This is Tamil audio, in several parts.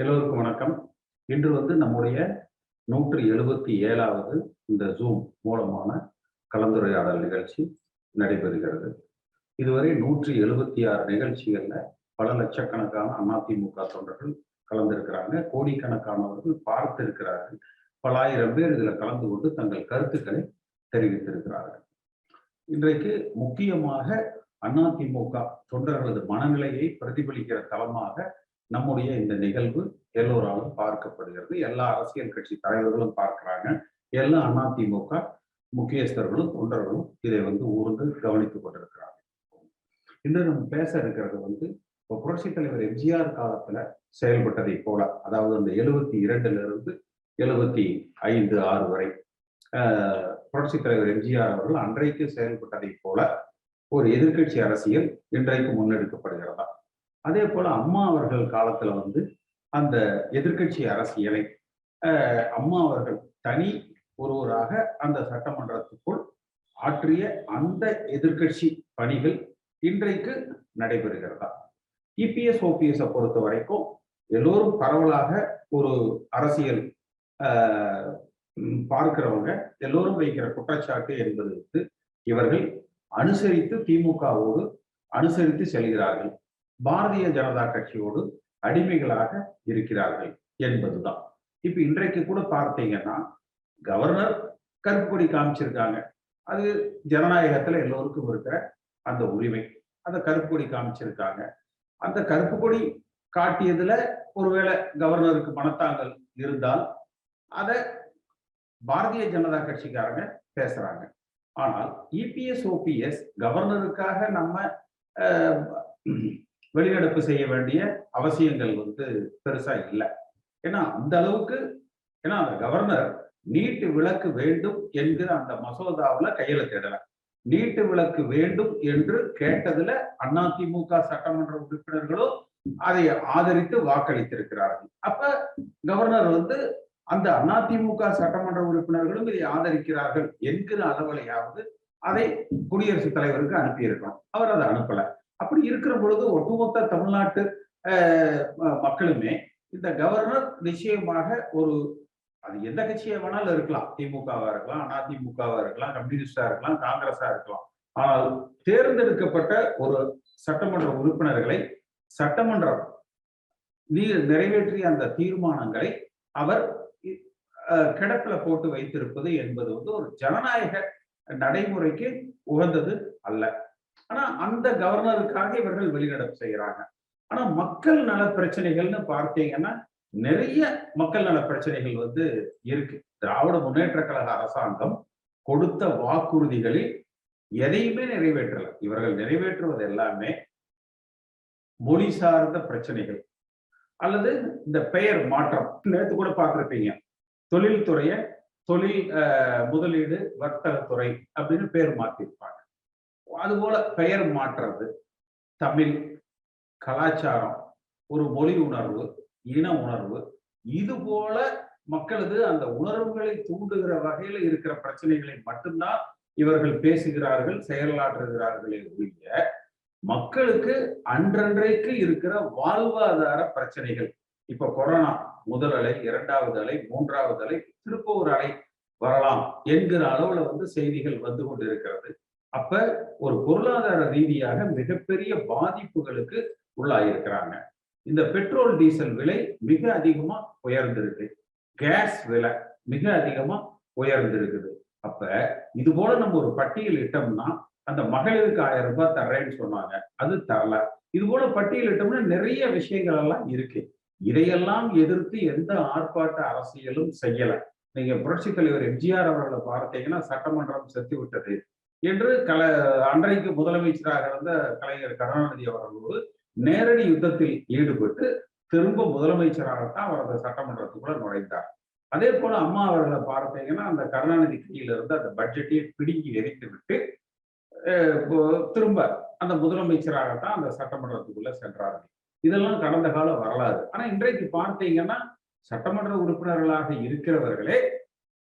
எல்லோருக்கும் வணக்கம். இன்று நம்முடைய 177வது இந்த ஜூம் மூலமான கலந்துரையாடல் நிகழ்ச்சி நடைபெறுகிறது. இதுவரை 176 நிகழ்ச்சிகள்ல பல லட்சக்கணக்கான அதிமுக தொண்டர்கள் கலந்திருக்கிறாங்க. கோடிக்கணக்கானவர்கள் பார்த்து இருக்கிறார்கள். பல ஆயிரம் பேர் இதுல கலந்து கொண்டு தங்கள் கருத்துக்களை தெரிவித்திருக்கிறார்கள். இன்றைக்கு முக்கியமாக அதிமுக தொண்டர்களது மனநிலையை பிரதிபலிக்கிற தளமாக நம்முடைய இந்த நிகழ்வு எல்லோராலும் பார்க்கப்படுகிறது. எல்லா அரசியல் கட்சி தலைவர்களும் பார்க்கிறாங்க. எல்லா அதிமுக முக்கியஸ்தர்களும் தொண்டர்களும் இதை ஊர்ந்து கவனித்துக் கொண்டிருக்கிறாங்க. இன்று நம்ம பேச இருக்கிறது இப்போ புரட்சித் தலைவர் எம்ஜிஆர் காலத்துல செயல்பட்டதை போல, அதாவது அந்த 72லிருந்து 75, 6 வரை புரட்சித் தலைவர் எம்ஜிஆர் அவர்கள் அன்றைக்கு செயல்பட்டதை போல ஒரு எதிர்கட்சி அரசியல் இன்றைக்கு முன்னெடுக்கப்படுகிறதா? அதே போல அம்மா அவர்கள் காலத்துல அந்த எதிர்கட்சி அரசியலை அம்மா அவர்கள் தனி ஒருவராக அந்த சட்டமன்றத்துக்குள் ஆற்றிய அந்த எதிர்கட்சி பணிகள் இன்றைக்கு நடைபெறுகிறதா? இபிஎஸ் ஓபிஎஸ் பொறுத்த வரைக்கும் எல்லோரும் பரவலாக ஒரு அரசியல் பார்க்கிறவங்க எல்லோரும் வைக்கிற குற்றச்சாட்டு என்பது இவர்கள் அனுசரித்து திமுகவோடு அனுசரித்து செல்கிறார்கள், பாரதிய ஜனதா கட்சியோடு அடிமைகளாக இருக்கிறார்கள் என்பதுதான். இப்ப இன்றைக்கு கூட பார்த்தீங்கன்னா கவர்னர் கருப்பு கொடி காமிச்சிருக்காங்க. அது ஜனநாயகத்துல எல்லோருக்கும் இருக்கிற அந்த உரிமை. அந்த கருப்பு கொடி காமிச்சிருக்காங்க. அந்த கருப்பு கொடி காட்டியதுல ஒருவேளை கவர்னருக்கு மனத்தாங்கல் இருந்தால் அதை பாரதிய ஜனதா கட்சிக்காரங்க பேசுறாங்க. ஆனால் இபிஎஸ் ஓபிஎஸ் கவர்னருக்காக நம்ம வெளிநடப்பு செய்ய வேண்டிய அவசியங்கள் பெருசா இல்லை. ஏன்னா அந்த அளவுக்கு, ஏன்னா அந்த கவர்னர் நீட்டு விலக்கு வேண்டும் என்கிற அந்த மசோதாவுல கையெழுத்திடல. நீட்டு விலக்கு வேண்டும் என்று கேட்டதுல அதிமுக சட்டமன்ற உறுப்பினர்களும் அதை ஆதரித்து வாக்களித்திருக்கிறார்கள். அப்ப கவர்னர் அந்த அதிமுக சட்டமன்ற உறுப்பினர்களும் இதை ஆதரிக்கிறார்கள் என்கிற அளவிலையாவது அதை குடியரசுத் தலைவருக்கு அனுப்பியிருக்கணும். அவர் அதை அனுப்பல. அப்படி இருக்கிற பொழுது ஒட்டுமொத்த தமிழ்நாட்டு மக்களுமே இந்த கவர்னர் நிச்சயமாக அது எந்த கட்சியை வேணாலும் இருக்கலாம், திமுகவா இருக்கலாம், அதிமுகவா இருக்கலாம், கம்யூனிஸ்டா இருக்கலாம், காங்கிரஸா இருக்கலாம். ஆனால் தேர்ந்தெடுக்கப்பட்ட ஒரு சட்டமன்ற உறுப்பினர்களை சட்டமன்றம் நிறைவேற்றிய அந்த தீர்மானங்களை அவர் கிடப்பில போட்டு வைத்திருப்பது என்பது ஒரு ஜனநாயக நடைமுறைக்கு உகந்தது அல்ல. ஆனா அந்த கவர்னருக்காக இவர்கள் வெளிநடப்பு செய்யறாங்க. ஆனா மக்கள் நல பிரச்சனைகள்னு பார்த்தீங்கன்னா நிறைய மக்கள் நல பிரச்சனைகள் இருக்கு. திராவிட முன்னேற்ற கழக அரசாங்கம் கொடுத்த வாக்குறுதிகளில் எதையுமே நிறைவேற்றல. இவர்கள் நிறைவேற்றுவது எல்லாமே மொழி சார்ந்த பிரச்சனைகள் அல்லது இந்த பெயர் மாற்றம். நேற்று கூட பார்த்திருப்பீங்க, தொழில்துறைய தொழில் முதலீடு வர்த்தகத்துறை அப்படின்னு பேர் மாற்றிருப்பாங்க. அதுபோல பெயர் மாற்றுறது, தமிழ், கலாச்சாரம், ஒரு மொழி உணர்வு, இன உணர்வு, இது போல மக்களது அந்த உணர்வுகளை தூண்டுகிற வகையில இருக்கிற பிரச்சனைகளை மட்டும்தான் இவர்கள் பேசுகிறார்கள், செயலாற்றுகிறார்களே ஒழிய மக்களுக்கு அன்றன்றைக்கு இருக்கிற வாழ்வாதார பிரச்சனைகள், இப்ப கொரோனா முதல் அலை, 2வது அலை, 3வது அலை, திரும்ப ஒரு அலை வரலாம் என்கிற அளவுல செய்திகள் வந்து கொண்டிருக்கிறது. அப்ப ஒரு பொருளாதார ரீதியாக மிகப்பெரிய பாதிப்புகளுக்கு உள்ளாயிருக்கிறாங்க. இந்த பெட்ரோல் டீசல் விலை மிக அதிகமா உயர்ந்திருக்கு. கேஸ் விலை மிக அதிகமா உயர்ந்திருக்குது. அப்ப இது போல நம்ம ஒரு பட்டியல் இட்டோம்னா, அந்த மகளிருக்கு 1000 ரூபாய் தர்றேன்னு சொன்னாங்க, அது தரல. இது போல பட்டியல் இட்டோம்னா நிறைய விஷயங்கள் எல்லாம் இருக்கு. இதையெல்லாம் எதிர்த்து எந்த ஆர்ப்பாட்ட அரசியலும் செய்யல. நீங்க புரட்சித் தலைவர் எம்ஜிஆர் அவர்களை பார்த்தீங்கன்னா சட்டமன்றம் செத்து விட்டது என்று அன்றைக்கு முதலமைச்சராக இருந்த கலைஞர் கருணாநிதி அவர்களோடு நேரடி யுத்தத்தில் ஈடுபட்டு திரும்ப முதலமைச்சராகத்தான் அவர் அந்த சட்டமன்றத்துக்குள்ள நுழைந்தார். அதே போல அம்மா அவர்களை பார்த்தீங்கன்னா அந்த கருணாநிதி கையில இருந்து அந்த பட்ஜெட்டையே பிடுங்கி எரித்து விட்டு திரும்ப அந்த முதலமைச்சராகத்தான் அந்த சட்டமன்றத்துக்குள்ள சென்றார்கள். இதெல்லாம் கடந்த கால வரலாறு. ஆனா இன்றைக்கு பார்த்தீங்கன்னா சட்டமன்ற உறுப்பினர்களாக இருக்கிறவர்களே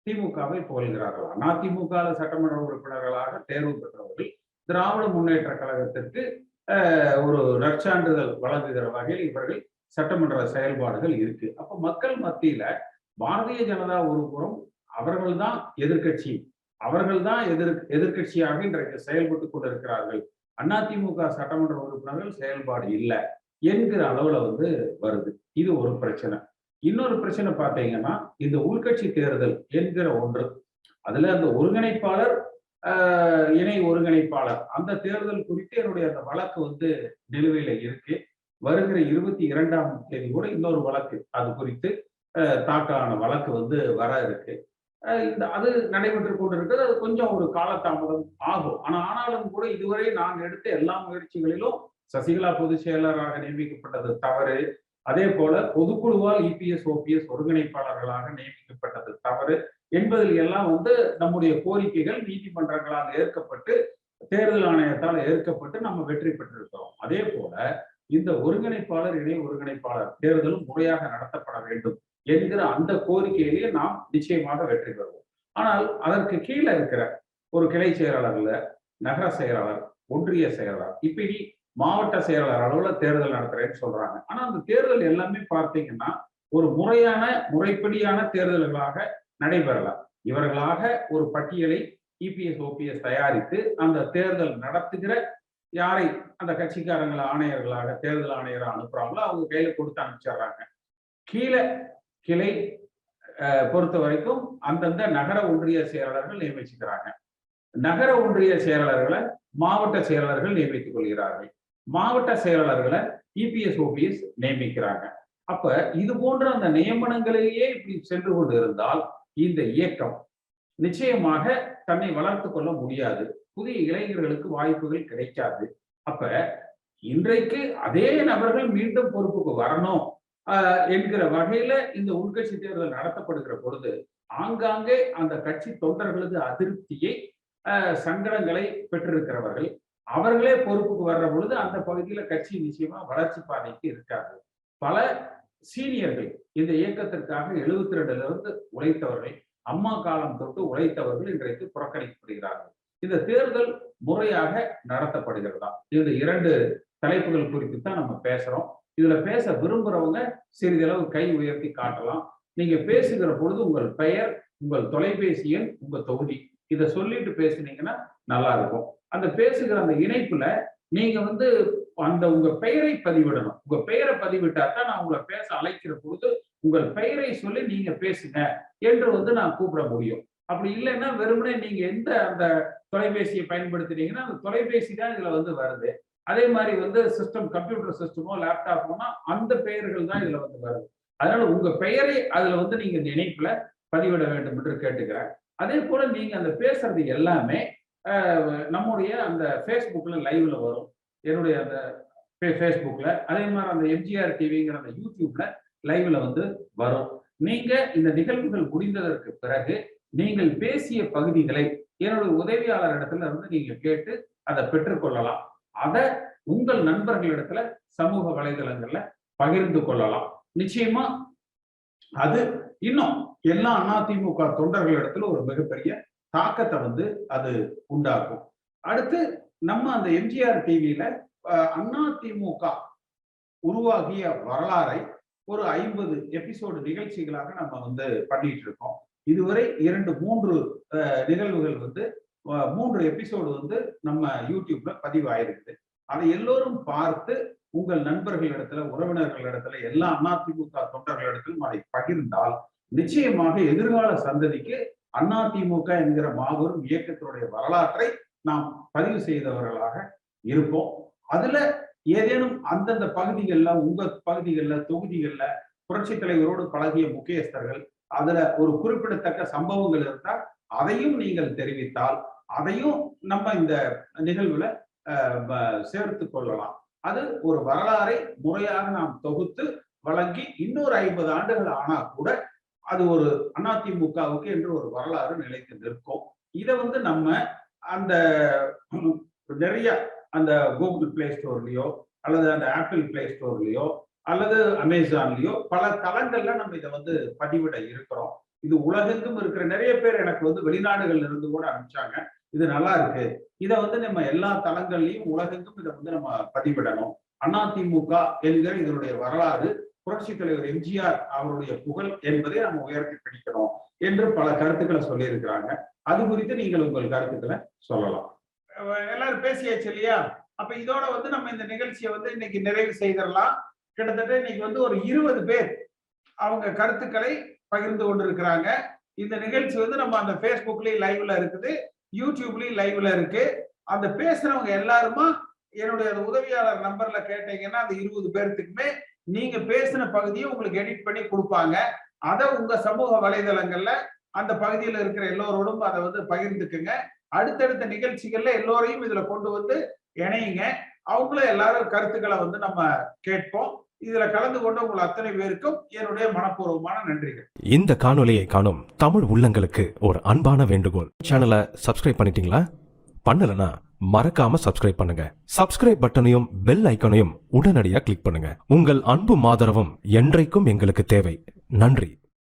திமுகவை புகழ்கிறார்கள். அதிமுக சட்டமன்ற உறுப்பினர்களாக தேர்வு பெற்றவர்கள் திராவிட முன்னேற்ற கழகத்திற்கு ஒரு நற்சான்றிதழ் வழங்குகிற வகையில் இவர்கள் சட்டமன்ற செயல்பாடுகள் இருக்கு. அப்ப மக்கள் மத்தியில பாரதிய ஜனதா ஒரு புறம் அவர்கள்தான் எதிர்க்கட்சி, அவர்கள்தான் எதிர்க்கட்சியாக இன்றைக்கு செயல்பட்டுக் கொண்டிருக்கிறார்கள். அதிமுக சட்டமன்ற உறுப்பினர்கள் செயல்பாடு இல்லை என்கிற அளவுல வருது. இது ஒரு பிரச்சனை. இன்னொரு பிரச்சனை பார்த்தீங்கன்னா, இந்த உள்கட்சி தேர்தல் என்கிற ஒன்று. அதுல அந்த ஒருங்கிணைப்பாளர், இணை ஒருங்கிணைப்பாளர் அந்த தேர்தல் குறித்து என்னுடைய அந்த வழக்கு நிலுவையில இருக்கு. வருகிற 22ஆம் தேதி கூட இன்னொரு வழக்கு அது குறித்து தாக்கலான வழக்கு வர இருக்கு. அது நடைபெற்றுக் கொண்டிருக்கிறது. அது கொஞ்சம் ஒரு காலதாமதம் ஆகும். ஆனாலும் கூட இதுவரை நான் எடுத்த எல்லா முயற்சிகளிலும் சசிகலா பொதுச் செயலராக நியமிக்கப்பட்டது தவறு. அதே போல பொதுக்குழுவால் இபிஎஸ் ஓபிஎஸ் ஒருங்கிணைப்பாளர்களாக நியமிக்கப்பட்டது தவறு என்பதில் எல்லாம் நம்முடைய கோரிக்கைகள் நீதிமன்றங்களால் ஏற்கப்பட்டு, தேர்தல் ஆணையத்தால் ஏற்கப்பட்டு நம்ம வெற்றி பெற்றிருக்கிறோம். அதே போல இந்த ஒருங்கிணைப்பாளர், இணை ஒருங்கிணைப்பாளர் தேர்தலும் முறையாக நடத்தப்பட வேண்டும் என்கிற அந்த கோரிக்கையிலேயே நாம் நிச்சயமாக வெற்றி பெறுவோம். ஆனால் அதற்கு கீழே இருக்கிற ஒரு கிளை செயலாளர்ல நகர செயலாளர், ஒன்றிய செயலாளர், இப்படி மாவட்ட செயலாளர் அளவுல தேர்தல் நடத்துறேன்னு சொல்றாங்க. ஆனா அந்த தேர்தல் எல்லாமே பார்த்தீங்கன்னா ஒரு முறைப்படியான தேர்தல்களாக நடைபெறலாம். இவர்களாக ஒரு பட்டியலை இபிஎஸ் ஓபிஎஸ் தயாரித்து அந்த தேர்தல் நடத்துகிற யாரை அந்த கட்சிக்காரங்களை ஆணையர்களாக தேர்தல் ஆணையராக அனுப்புறாங்களோ அவங்க கையில கொடுத்து அனுப்பிச்சிடுறாங்க. கீழே கிளை பொறுத்த வரைக்கும் அந்தந்த நகர ஒன்றிய செயலாளர்கள் நியமிச்சுக்கிறாங்க. நகர ஒன்றிய செயலாளர்களை மாவட்ட செயலாளர்கள் நியமித்துக் கொள்கிறார்கள். மாவட்ட செயலாளர்களை இபிஎஸ் ஓபிஎஸ் நியமிக்கிறாங்க. அப்ப இது போன்ற அந்த நியமனங்களிலேயே இப்படி சென்று கொண்டு இருந்தால் இந்த இயக்கம் நிச்சயமாக தன்னை வளர்த்து கொள்ள முடியாது. புதிய இளைஞர்களுக்கு வாய்ப்புகள் கிடைக்காது. அப்ப இன்றைக்கு அதே நபர்கள் மீண்டும் பொறுப்புக்கு வரணும் என்கிற வகையில இந்த உள்கட்சி தேர்தல் நடத்தப்படுகிற பொழுது ஆங்காங்கே அந்த கட்சி தொண்டர்களது அதிருப்தியை, சங்கடங்களை பெற்றிருக்கிறவர்கள் அவர்களே பொறுப்புக்கு வர்ற பொழுது அந்த பகுதியில கட்சி நிச்சயமா வளர்ச்சி பாதைக்கு இருக்காது. பல சீனியர்கள் இந்த இயக்கத்திற்காக 72ல இருந்து உழைத்தவர்கள், அம்மா காலம் தொட்டு உழைத்தவர்கள் இன்றைக்கு புறக்கணிக்கப்படுகிறார்கள். இந்த தேர்தல் முறையாக நடத்தப்படுகிறதா? இந்த 2 தலைப்புகள் குறித்து தான் நம்ம பேசுறோம். இதுல பேச விரும்புறவங்க சிறிதளவு கை உயர்த்தி காட்டலாம். நீங்க பேசுகிற பொழுது உங்கள் பெயர், உங்கள் தொலைபேசி எண், உங்க தொகுதி இதை சொல்லிட்டு பேசுனீங்கன்னா நல்லா இருக்கும். அந்த பேசுகிற அந்த இணைப்புல நீங்க அந்த உங்க பெயரை பதிவிடணும். உங்க பெயரை பதிவிட்டா தான் நான் உங்களை பேச அழைக்கிற பொழுது உங்கள் பெயரை சொல்லி நீங்க பேசுங்க என்று நான் கூப்பிட முடியும். அப்படி இல்லைன்னா வெறுமனே நீங்க எந்த அந்த தொலைபேசியை பயன்படுத்துறீங்கன்னா அந்த தொலைபேசி தான் இதுல வருது. அதே மாதிரி சிஸ்டம், கம்ப்யூட்டர் சிஸ்டமோ லேப்டாப்போனா அந்த பெயர்கள் தான் இதுல வருது. அதனால உங்க பெயரை அதுல நீங்க இந்த இணைப்புல பதிவிட வேண்டும் என்று கேட்டுக்கிறேன். அதே போல நீங்க அந்த பேசுறது எல்லாமே நம்முடைய அந்த ஃபேஸ்புக்ல லைவ்ல வரும். என்னுடைய அந்த ஃபேஸ்புக்ல, அதே மாதிரி அந்த எம்ஜிஆர் டிவிங்கிற அந்த யூடியூப்ல லைவ்ல வரும். நீங்க இந்த நிகழ்வுகள் முடிந்ததற்கு பிறகு நீங்கள் பேசிய பகுதிகளை என்னுடைய உதவியாளர் இடத்துல நீங்க கேட்டு அதை பெற்றுக்கொள்ளலாம். அதை உங்கள் நண்பர்களிடத்துல சமூக வலைதளங்கள்ல பகிர்ந்து கொள்ளலாம். நிச்சயமா அது இன்னும் எல்லா அதிமுக தொண்டர்களிடத்துல ஒரு மிகப்பெரிய தாக்கத்தை அது உண்டாக்கும். அடுத்து நம்ம அந்த எம்ஜிஆர் டிவியில அதிமுக உருவாகிய வரலாறை ஒரு 50 எபிசோடு நிகழ்ச்சிகளாக நம்ம பண்ணிட்டு இருக்கோம். இதுவரை 2-3 நிகழ்வுகள் 3 எபிசோடு நம்ம யூடியூப்ல பதிவாயிருக்குது. அதை எல்லோரும் பார்த்து உங்கள் நண்பர்களிடத்துல, உறவினர்களிடத்துல, எல்லா அதிமுக தொண்டர்களிடத்திலும் அதை பகிர்ந்தால் நிச்சயமாக எதிர்கால சந்ததிக்கு அதிமுக என்கிற மாபெரும் இயக்கத்தினுடைய வரலாற்றை நாம் பதிவு செய்தவர்களாக இருப்போம். அதுல ஏதேனும் அந்தந்த பகுதிகள்ல, உங்க பகுதிகள்ல, தொகுதிகள்ல புரட்சி தலைவரோடு பழகிய முக்கியஸ்தர்கள் அதுல ஒரு குறிப்பிடத்தக்க சம்பவங்கள் இருந்தால் அதையும் நீங்கள் தெரிவித்தால் அதையும் நம்ம இந்த நிகழ்வுல சேர்த்து கொள்ளலாம். அது ஒரு வரலாறை முறையாக நாம் தொகுத்து வழங்கி இன்னொரு 50 ஆண்டுகள் ஆனா கூட அது ஒரு அதிமுகவுக்கு என்று ஒரு வரலாறு நிலைத்து நிற்கும். இதை நம்ம அந்த நிறைய அந்த கூகுள் பிளே ஸ்டோர்லயோ அல்லது அந்த ஆப்பிள் பிளே ஸ்டோர்லயோ அல்லது அமேசான்லயோ பல தளங்கள்ல நம்ம இதை பதிவிட இருக்கிறோம். இது உலகெங்கும் இருக்கிற நிறைய பேர் எனக்கு வெளிநாடுகள்ல இருந்து கூட அனுப்பிச்சாங்க. இது நல்லா இருக்கு, இதை நம்ம எல்லா தளங்கள்லயும் உலகெங்கும் இதை நம்ம பதிவிடணும். அதிமுக என்கிற இதனுடைய வரலாறு, புரட்சி தலைவர் எம்ஜிஆர் அவருடைய புகழ் என்பதை நம்ம உயர்த்தி பிடிக்கணும் என்று பல கருத்துக்களை சொல்லி இருக்கிறாங்க. அது குறித்து நீங்கள் உங்கள் கருத்துக்களை சொல்லலாம். எல்லாரும் பேசியாச்சு இல்லையா? அப்ப இதோட நம்ம இந்த நிகழ்ச்சியை இன்னைக்கு நிறைவு செய்திடலாம். கிட்டத்தட்ட இன்னைக்கு ஒரு 20 பேர் அவங்க கருத்துக்களை பகிர்ந்து கொண்டிருக்கிறாங்க. இந்த நிகழ்ச்சி நம்ம அந்த Facebookலயும் லைவ்ல இருக்குது, யூடியூப்லயும் லைவ்ல இருக்கு. அந்த பேசுறவங்க எல்லாருமா என்னுடைய உதவியாளர் நம்பர்ல கேட்டீங்கன்னா அந்த 20 பேர்த்துக்குமே நீங்க பேசின பகுதியை உங்களுக்கு எடிட் பண்ணி கொடுப்பாங்க. அதை உங்க சமூக வலைதளங்கள்ல அந்த பகுதியில் இருக்கிற எல்லோரோடும் அதை பகிர்ந்துக்குங்க. அடுத்தடுத்த நிகழ்ச்சிகள்ல எல்லோரையும் இதுல கொண்டு இணையுங்க. அவங்களும் எல்லாரும் கருத்துக்களை நம்ம கேட்போம். இதுல கலந்து கொண்டு உங்கள் அத்தனை பேருக்கும் என்னுடைய மனப்பூர்வமான நன்றிகள். இந்த காணொலியை காணும் தமிழ் உள்ளங்களுக்கு ஒரு அன்பான வேண்டுகோள். சேனலை சப்ஸ்கிரைப் பண்ணிட்டீங்களா? பண்ணலனா மறக்காம சப்ஸ்கிரைப் பண்ணுங்க. சப்ஸ்கிரைப் பட்டனையும் பெல் ஐக்கனையும் உடனடியாக கிளிக் பண்ணுங்க. உங்கள் அன்பும் ஆதரவும் என்றைக்கும் எங்களுக்கு தேவை. நன்றி.